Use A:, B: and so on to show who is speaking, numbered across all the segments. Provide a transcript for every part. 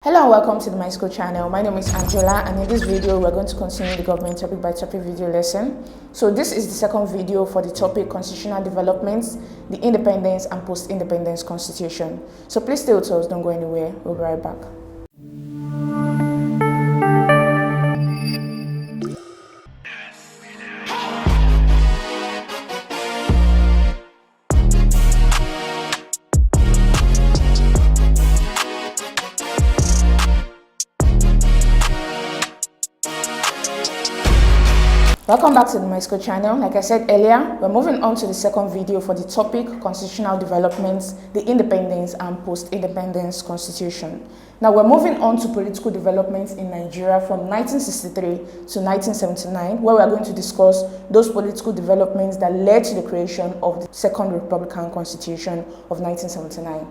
A: Hello and welcome to the My School channel. My name is Angela, and in this video we're going to continue the government topic by topic video lesson. So this is the second video for the topic constitutional developments, the independence and post-independence constitution. So please stay with us, don't go anywhere, we'll be right back. Welcome back to the My School channel. Like I said earlier, we're moving on to the second video for the topic constitutional developments, the independence and post-independence constitution. Now we're moving on to political developments in Nigeria from 1963 to 1979, where we're going to discuss those political developments that led to the creation of the Second Republican Constitution of 1979.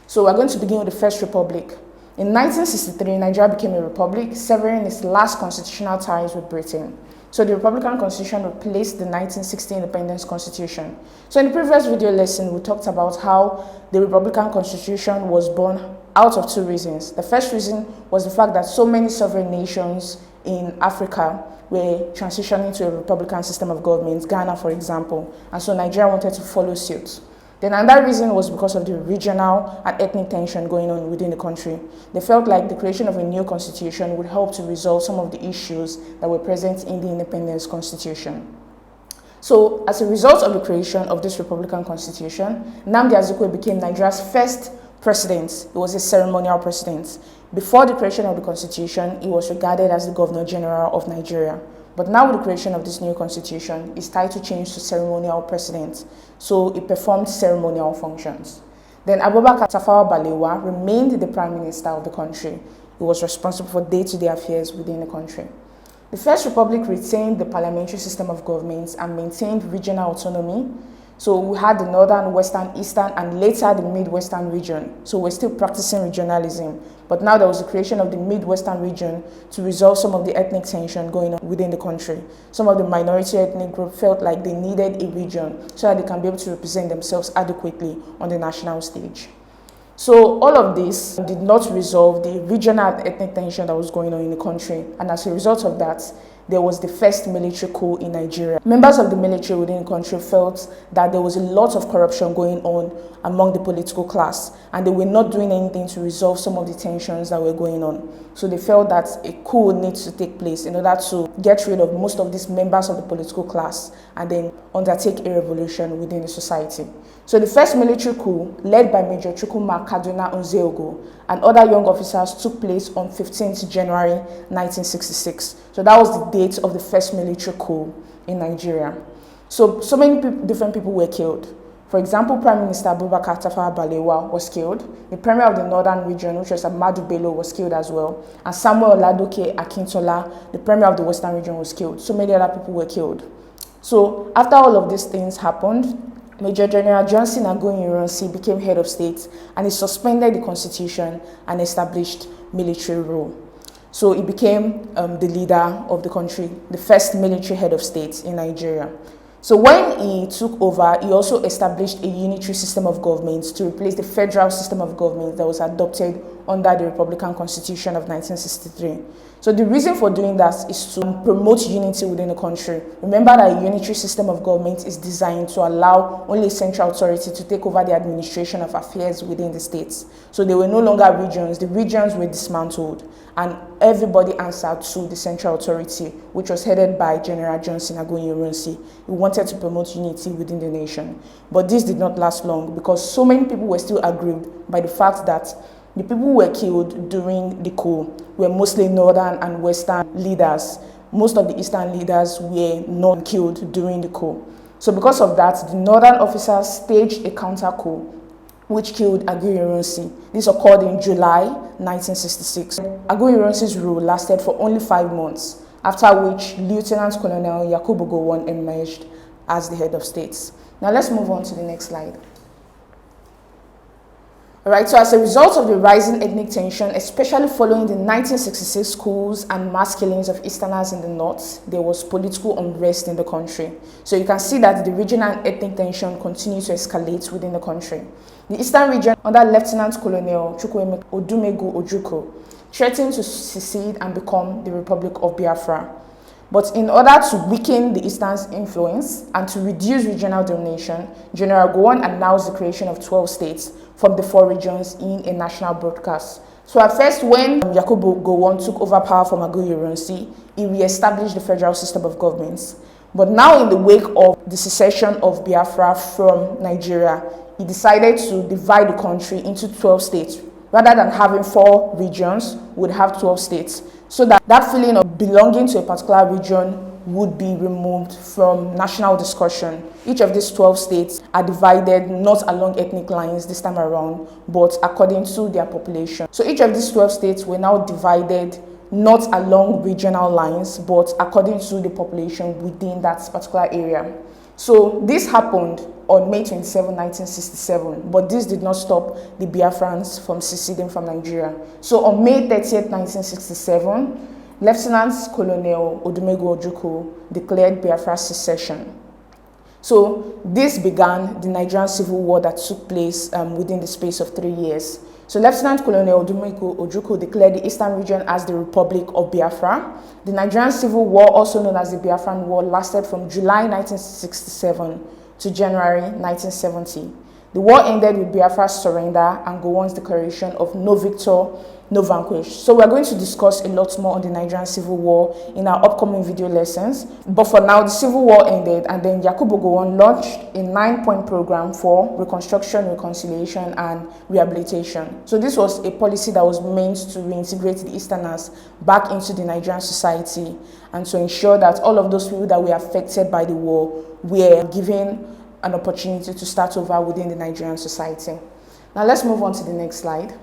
A: So we're going to begin with the First Republic. In 1963, Nigeria became a republic, severing its last constitutional ties with Britain. So the Republican Constitution replaced the 1960 Independence Constitution. So in the previous video lesson, we talked about how the Republican Constitution was born out of two reasons. The first reason was the fact that so many sovereign nations in Africa were transitioning to a Republican system of government, Ghana for example, and so Nigeria wanted to follow suit. Then another reason was because of the regional and ethnic tension going on within the country. They felt like the creation of a new constitution would help to resolve some of the issues that were present in the Independence Constitution. So as a result of the creation of this Republican Constitution, Nnamdi Azikiwe became Nigeria's first president. He was a ceremonial president. Before the creation of the constitution, he was regarded as the Governor General of Nigeria. But now with the creation of this new constitution, his title changed to ceremonial president. So he performed ceremonial functions. Then Abubakar Tafawa Balewa remained the prime minister of the country. He was responsible for day-to-day affairs within the country. The First Republic retained the parliamentary system of government and maintained regional autonomy. So we had the northern, western, eastern, and later the midwestern region. So we're still practicing regionalism. But now there was the creation of the midwestern region to resolve some of the ethnic tension going on within the country. Some of the minority ethnic groups felt like they needed a region so that they can be able to represent themselves adequately on the national stage. So all of this did not resolve the regional and ethnic tension that was going on in the country. And as a result of that, there was the first military coup in Nigeria. Members of the military within the country felt that there was a lot of corruption going on among the political class, and they were not doing anything to resolve some of the tensions that were going on. So they felt that a coup needs to take place in order to get rid of most of these members of the political class and then undertake a revolution within the society. So the first military coup, led by Major Chukwuma Kaduna Nzeogo and other young officers, took place on 15th January 1966. So that was the date of the first military coup in Nigeria. So many different people were killed. For example, Prime Minister Abubakar Tafawa Balewa was killed. The Premier of the Northern Region, which was Ahmadu Bello, was killed as well. And Samuel Oladoke Akintola, the Premier of the Western Region, was killed. So many other people were killed. So after all of these things happened, Major General Johnson Agoyin-Ironsi became head of state, and he suspended the constitution and established military rule. So he became the leader of the country, the first military head of state in Nigeria. So when he took over, he also established a unitary system of government to replace the federal system of government that was adopted under the Republican Constitution of 1963. So the reason for doing that is to promote unity within the country. Remember that a unitary system of government is designed to allow only a central authority to take over the administration of affairs within the states. So there were no longer regions. The regions were dismantled, and everybody answered to the central authority, which was headed by General Johnson Agoyin-Ironsi. He wanted to promote unity within the nation. But this did not last long because so many people were still aggrieved by the fact that the people who were killed during the coup were mostly northern and western leaders. Most of the eastern leaders were not killed during the coup. So because of that, the northern officers staged a counter coup which killed Agoyin-Ironsi. This occurred in July 1966. Agoyin-Ironsi's rule lasted for only 5 months, after which Lieutenant Colonel Yakubu Gowon emerged as the head of state. Now let's move on to the next slide. Alright, so as a result of the rising ethnic tension, especially following the 1966 coups and mass killings of Easterners in the north, there was political unrest in the country. So you can see that the regional and ethnic tension continued to escalate within the country. The Eastern region under Lieutenant Colonel Chukwuemeka Odumegu Ojukwu threatened to secede and become the Republic of Biafra. But in order to weaken the Eastern's influence and to reduce regional domination, General Gowon announced the creation of 12 states from the 4 regions in a national broadcast. So at first, when Yakubu Gowon took over power from Aguiyi Ironsi, he re-established the federal system of governments. But now, in the wake of the secession of Biafra from Nigeria, he decided to divide the country into 12 states. Rather than having 4 regions, we would have 12 states. So that feeling of belonging to a particular region would be removed from national discussion. Each of these 12 states are divided not along ethnic lines this time around, but according to their population. So each of these 12 states were now divided not along regional lines, but according to the population within that particular area. So this happened on May 27, 1967, but this did not stop the Biafrans from seceding from Nigeria. So on May 30, 1967, Lieutenant Colonel Odumegu Ojukwu declared Biafra's secession. So this began the Nigerian Civil War that took place within the space of 3 years. So Lieutenant Colonel Odumegu Ojukwu declared the Eastern region as the Republic of Biafra. The Nigerian Civil War, also known as the Biafran War, lasted from July 1967 to January 1970. The war ended with Biafra's surrender and Gowon's declaration of no victor, no vanquished. So we're going to discuss a lot more on the Nigerian Civil War in our upcoming video lessons. But for now, the Civil War ended, and then Yakubu Gowon launched a 9-point program for reconstruction, reconciliation, and rehabilitation. So this was a policy that was meant to reintegrate the Easterners back into the Nigerian society and to ensure that all of those people that were affected by the war were given an opportunity to start over within the Nigerian society. Now let's move on to the next slide.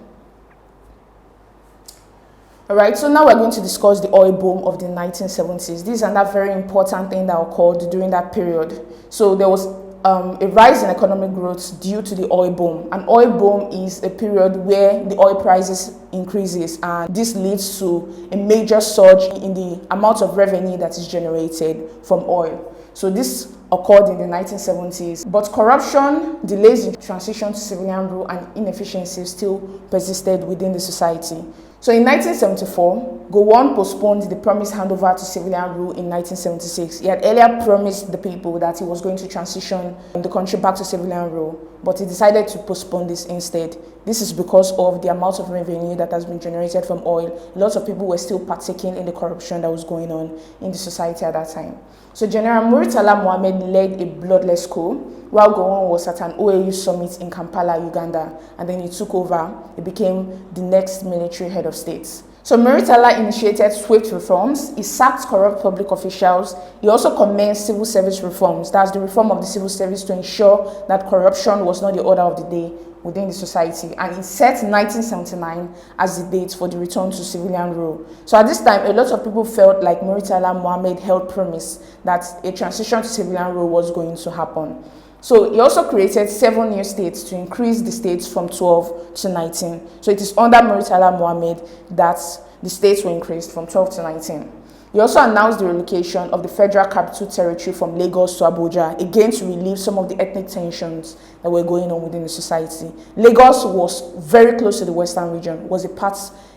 A: Alright, so now we're going to discuss the oil boom of the 1970s. This is another very important thing that occurred during that period. So there was a rise in economic growth due to the oil boom. An oil boom is a period where the oil prices increases, and this leads to a major surge in the amount of revenue that is generated from oil. So this occurred in the 1970s, but corruption, delays in transition to civilian rule, and inefficiencies still persisted within the society. So in 1974, Gowon postponed the promised handover to civilian rule in 1976. He had earlier promised the people that he was going to transition the country back to civilian rule, but he decided to postpone this instead. This is because of the amount of revenue that has been generated from oil. Lots of people were still partaking in the corruption that was going on in the society at that time. So General Muritala Mohammed led a bloodless coup while Gowon was at an OAU summit in Kampala, Uganda, and then he took over. He became the next military head of state. So Muritala initiated swift reforms. He sacked corrupt public officials. He also commenced civil service reforms. That's the reform of the civil service to ensure that corruption was not the order of the day within the society, and he set 1979 as the date for the return to civilian rule. So at this time, a lot of people felt like Muritala Mohammed held promise that a transition to civilian rule was going to happen. So he also created 7 new states to increase the states from 12 to 19. So it is under Muritala Mohammed that the states were increased from 12 to 19. He also announced the relocation of the Federal Capital Territory from Lagos to Abuja, again to relieve some of the ethnic tensions that were going on within the society. Lagos was very close to the Western region, was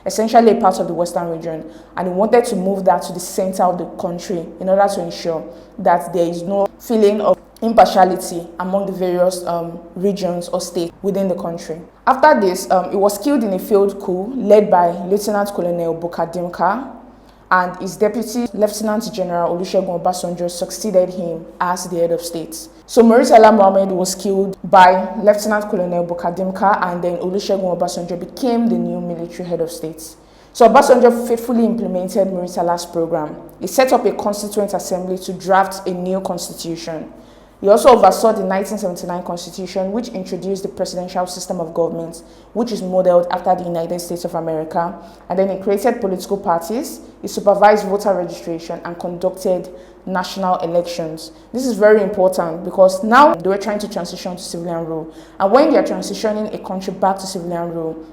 A: essentially a part of the Western region, and he wanted to move that to the center of the country in order to ensure that there is no feeling of impartiality among the various regions or states within the country. After this, he was killed in a failed coup led by Lieutenant Colonel Bukadimka, and his deputy, Lieutenant General Olusegun Obasanjo, succeeded him as the head of state. So Muritala Mohammed was killed by Lieutenant Colonel Bukadimka, and then Olusegun Obasanjo became the new military head of state. So Obasanjo faithfully implemented Muritala's program. He set up a constituent assembly to draft a new constitution. He also oversaw the 1979 Constitution, which introduced the presidential system of government, which is modeled after the United States of America. And then he created political parties, he supervised voter registration, and conducted national elections. This is very important because now they were trying to transition to civilian rule. And when they are transitioning a country back to civilian rule,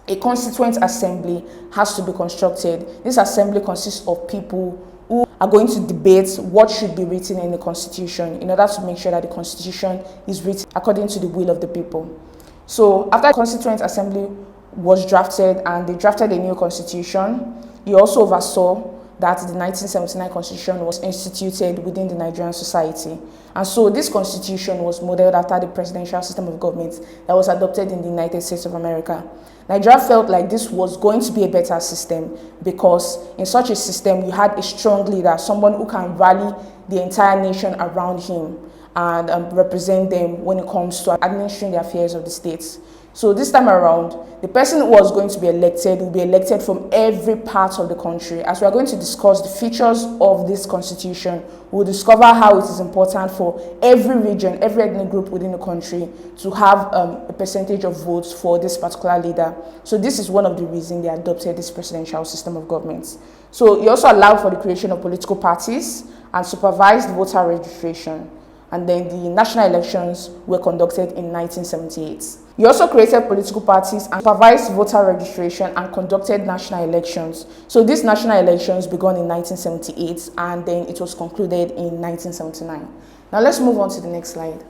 A: a constituent assembly has to be constructed. This assembly consists of people who are going to debate what should be written in the constitution in order to make sure that the constitution is written according to the will of the people. So after the Constituent Assembly was drafted and they drafted a new constitution, he also oversaw that the 1979 constitution was instituted within the Nigerian society. And so this constitution was modeled after the presidential system of government that was adopted in the United States of America. Nigeria felt like this was going to be a better system because in such a system you had a strong leader, someone who can rally the entire nation around him and represent them when it comes to administering the affairs of the states. So this time around, the person who was going to be elected will be elected from every part of the country. As we are going to discuss the features of this constitution, we'll discover how it is important for every region, every ethnic group within the country to have a percentage of votes for this particular leader. So this is one of the reasons they adopted this presidential system of government. So it also allowed for the creation of political parties and supervised voter registration. And then the national elections were conducted in 1978. He also created political parties and supervised voter registration and conducted national elections. So these national elections began in 1978 and then it was concluded in 1979. Now let's move on to the next slide.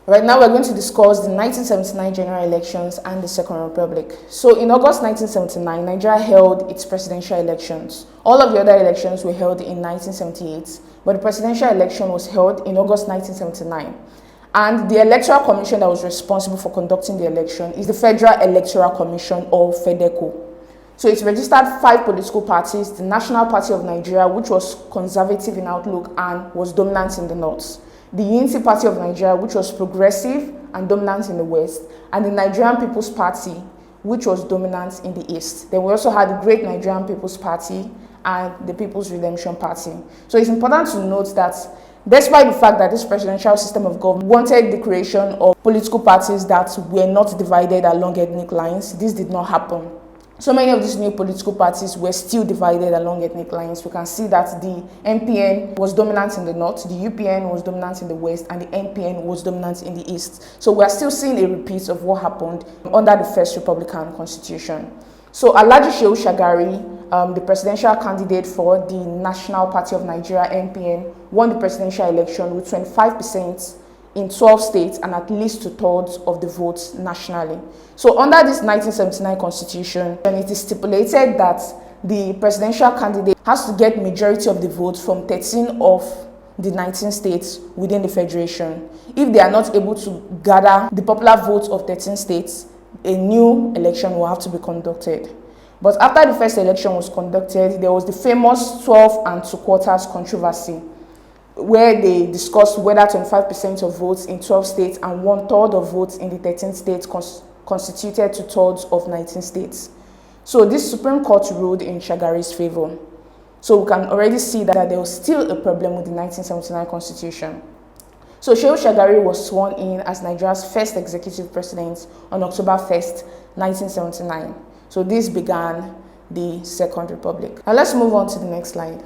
A: Right now we're going to discuss the 1979 general elections and the Second Republic. So in August 1979, Nigeria held its presidential elections. All of the other elections were held in 1978, but the presidential election was held in August 1979. And the Electoral Commission that was responsible for conducting the election is the Federal Electoral Commission, or FEDECO. So it registered 5 political parties: the National Party of Nigeria, which was conservative in outlook and was dominant in the north; the Unity Party of Nigeria, which was progressive and dominant in the west; and the Nigerian People's Party, which was dominant in the east. Then we also had the Great Nigerian People's Party and the People's Redemption Party. So it's important to note that despite the fact that this presidential system of government wanted the creation of political parties that were not divided along ethnic lines, this did not happen. So many of these new political parties were still divided along ethnic lines. We can see that the MPN was dominant in the north, the UPN was dominant in the west, and the NPN was dominant in the east. So we are still seeing a repeat of what happened under the first Republican Constitution. So Alhaji Shehu Shagari, the presidential candidate for the National Party of Nigeria, NPN, won the presidential election with 25% in 12 states and at least 2/3 of the votes nationally. So under this 1979 constitution, it is stipulated that the presidential candidate has to get majority of the votes from 13 of the 19 states within the federation. If they are not able to gather the popular votes of 13 states, a new election will have to be conducted. But after the first election was conducted, there was the famous 12 2/4 controversy, where they discussed whether 25% of votes in 12 states and 1/3 of votes in the 13 states constituted 2/3 of 19 states. So this Supreme Court ruled in Shagari's favor. So we can already see that there was still a problem with the 1979 constitution. So Shehu Shagari was sworn in as Nigeria's first executive president on October 1st, 1979. So this began the Second Republic. Now let's move on to the next slide.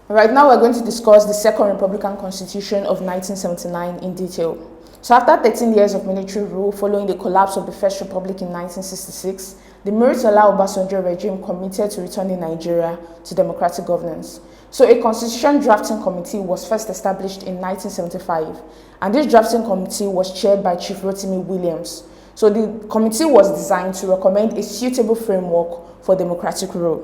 A: Right now we're going to discuss the Second Republican Constitution of 1979 in detail. So after 13 years of military rule following the collapse of the First Republic in 1966, the Murtala Obasanjo regime committed to returning Nigeria to democratic governance. So a constitution drafting committee was first established in 1975, and this drafting committee was chaired by Chief Rotimi Williams. So the committee was designed to recommend a suitable framework for democratic rule.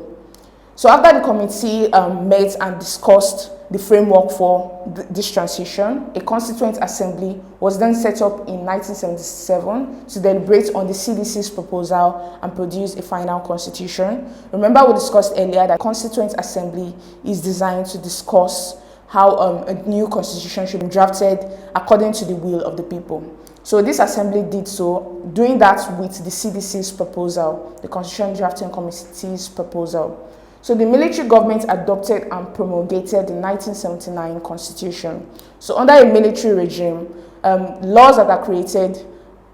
A: So after the committee met and discussed the framework for this transition, a constituent assembly was then set up in 1977 to deliberate on the CDC's proposal and produce a final constitution. Remember, we discussed earlier that constituent assembly is designed to discuss how a new constitution should be drafted according to the will of the people. So this assembly did so, doing that with the CDC's proposal, the Constitution Drafting Committee's proposal. So the military government adopted and promulgated the 1979 Constitution. So under a military regime, laws that are created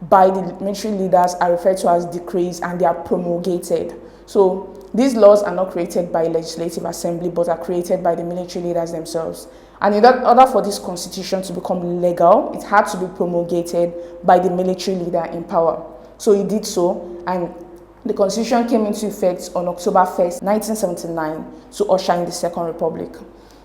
A: by the military leaders are referred to as decrees, and they are promulgated. So these laws are not created by legislative assembly, but are created by the military leaders themselves. And in order for this constitution to become legal, it had to be promulgated by the military leader in power. So he did so, and the constitution came into effect on October 1st, 1979 to usher in the Second Republic.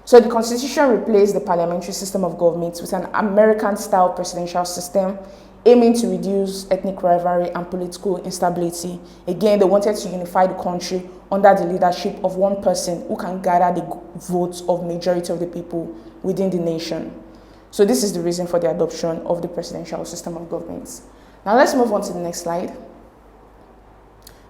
A: So the Constitution replaced the parliamentary system of government with an American-style presidential system, aiming to reduce ethnic rivalry and political instability. Again, they wanted to unify the country under the leadership of one person who can gather the votes of majority of the people within the nation. So this is the reason for the adoption of the presidential system of government. Now let's move on to the next slide.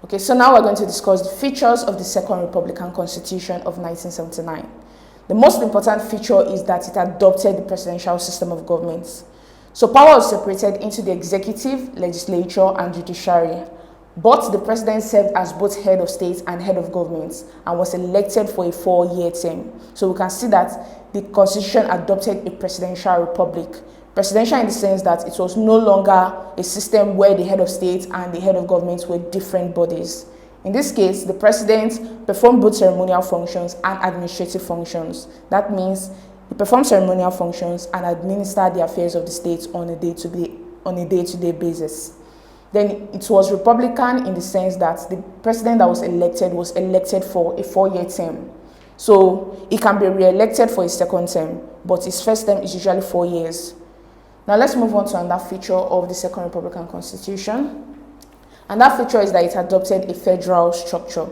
A: Okay, so now we're going to discuss the features of the Second Republican Constitution of 1979. The most important feature is that it adopted the presidential system of government. So power was separated into the executive, legislature, and judiciary. But the president served as both head of state and head of government and was elected for a 4-year term. So we can see that the Constitution adopted a presidential republic. Presidential in the sense that it was no longer a system where the head of state and the head of government were different bodies. In this case, the president performed both ceremonial functions and administrative functions. That means he performed ceremonial functions and administered the affairs of the state on a day-to-day basis. Then it was Republican in the sense that the president that was elected for a 4-year term. So he can be re-elected for a second term, but his first term is usually 4 years. Now let's move on to another feature of the Second Republican Constitution. And that feature is that it adopted a federal structure.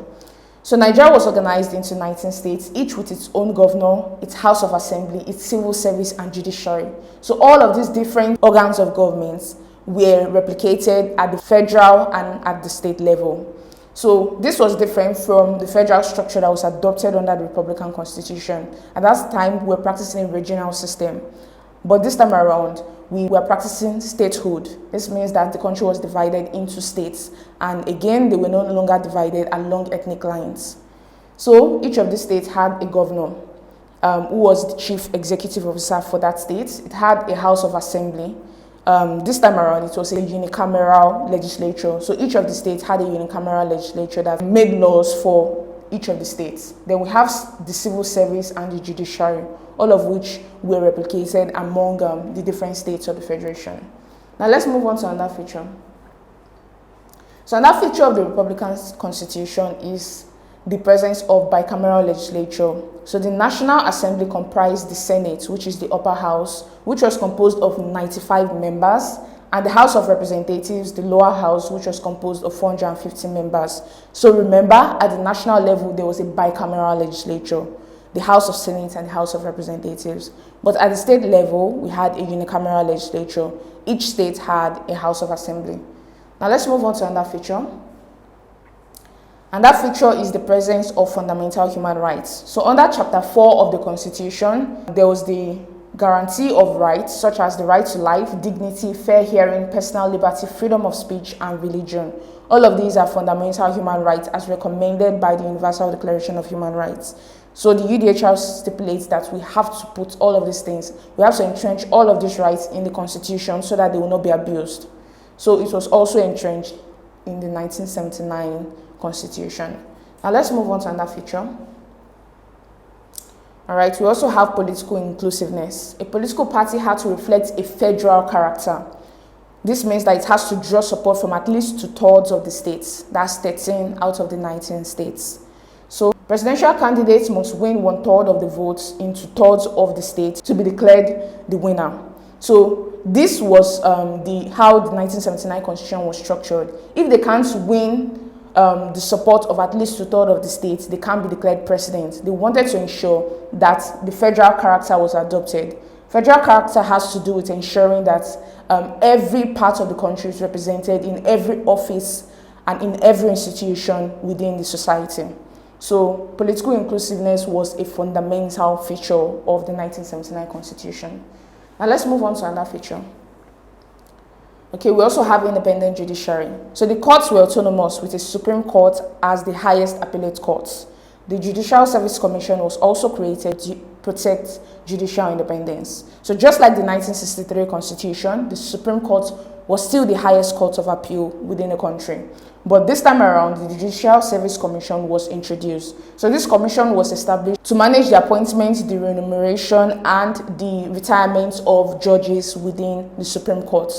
A: So Nigeria was organized into 19 states, each with its own governor, its House of Assembly, its civil service, and judiciary. So all of these different organs of government were replicated at the federal and at the state level. So this was different from the federal structure that was adopted under the Republican Constitution. At that time, we were practicing a regional system. But this time around, we were practicing statehood. This means that the country was divided into states. And again, they were no longer divided along ethnic lines. So each of the states had a governor who was the chief executive officer for that state. It had a House of Assembly. This time around, it was a unicameral legislature. So each of the states had a unicameral legislature that made laws for each of the states. Then we have the civil service and the judiciary, all of which were replicated among the different states of the Federation. Now let's move on to another feature. So another feature of the Republican Constitution is the presence of bicameral legislature. So the National Assembly comprised the Senate, which is the upper house, which was composed of 95 members, and the House of Representatives, the lower house, which was composed of 450 members. So remember, at the national level, there was a bicameral legislature, the House of Senate and the House of Representatives. But at the state level, we had a unicameral legislature. Each state had a House of Assembly. Now let's move on to another feature. And that feature is the presence of fundamental human rights. So under Chapter 4 of the Constitution, there was the guarantee of rights such as the right to life, dignity, fair hearing, personal liberty, freedom of speech, and religion. All of these are fundamental human rights as recommended by the Universal Declaration of Human Rights. So the UDHR stipulates that we have to put all of these things, we have to entrench all of these rights in the Constitution so that they will not be abused. So it was also entrenched in the 1979 Constitution. Now let's move on to another feature. All right, we also have political inclusiveness. A political party had to reflect a federal character. This means that it has to draw support from at least 2/3 of the states. That's 13 out of the 19 states. So presidential candidates must win 1/3 of the votes in 2/3 of the states to be declared the winner. So this was how the 1979 Constitution was structured. If they can't win the support of at least 2/3 of the states, they can't be declared president. They wanted to ensure that the federal character was adopted. Federal character has to do with ensuring that every part of the country is represented in every office and in every institution within the society. So political inclusiveness was a fundamental feature of the 1979 Constitution. Now let's move on to another feature. Okay, we also have independent judiciary. So the courts were autonomous with a Supreme Court as the highest appellate court. The Judicial Service Commission was also created to protect judicial independence. So just like the 1963 Constitution, the Supreme Court was still the highest court of appeal within the country. But this time around, the Judicial Service Commission was introduced. So this commission was established to manage the appointment, the remuneration, and the retirement of judges within the Supreme Court.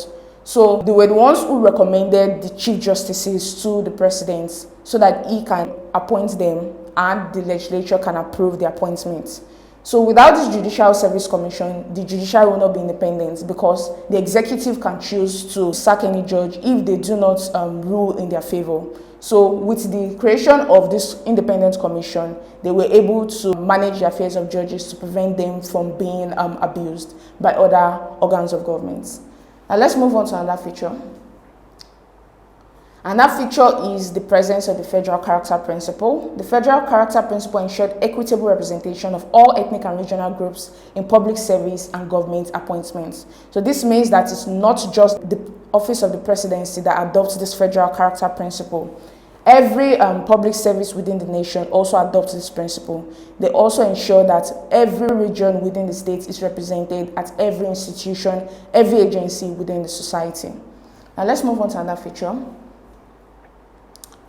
A: So they were the ones who recommended the chief justices to the president so that he can appoint them and the legislature can approve the appointment. So without this Judicial Service Commission, the judiciary will not be independent because the executive can choose to sack any judge if they do not rule in their favor. So with the creation of this independent commission, they were able to manage the affairs of judges to prevent them from being abused by other organs of government. Now let's move on to another feature. And that feature is the presence of the federal character principle. The federal character principle ensured equitable representation of all ethnic and regional groups in public service and government appointments. So this means that it's not just the office of the presidency that adopts this federal character principle. Every public service within the nation also adopts this principle. They also ensure that every region within the state is represented at every institution, every agency within the society. Now let's move on to another feature.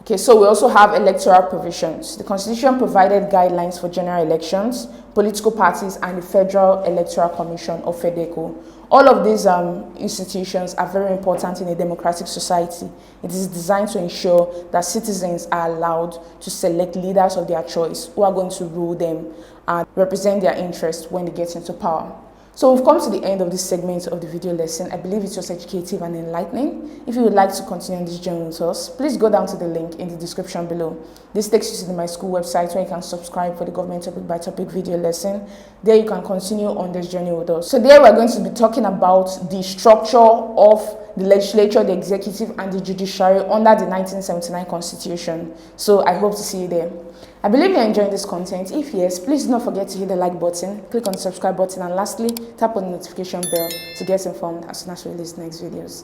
A: Okay, so we also have electoral provisions. The Constitution provided guidelines for general elections, political parties, and the Federal Electoral Commission, or FEDECO. All of these institutions are very important in a democratic society. It is designed to ensure that citizens are allowed to select leaders of their choice who are going to rule them and represent their interests when they get into power. So we've come to the end of this segment of the video lesson. I believe it was educative and enlightening. If you would like to continue this journey with us, please go down to the link in the description below. This takes you to my school website where you can subscribe for the government topic by topic video lesson. There you can continue on this journey with us. So there we're going to be talking about the structure of the legislature, the executive, and the judiciary under the 1979 Constitution. So I hope to see you there. I believe you're enjoying this content. If yes, please do not forget to hit the like button, click on the subscribe button, and lastly, tap on the notification bell to get informed as soon as we release next videos.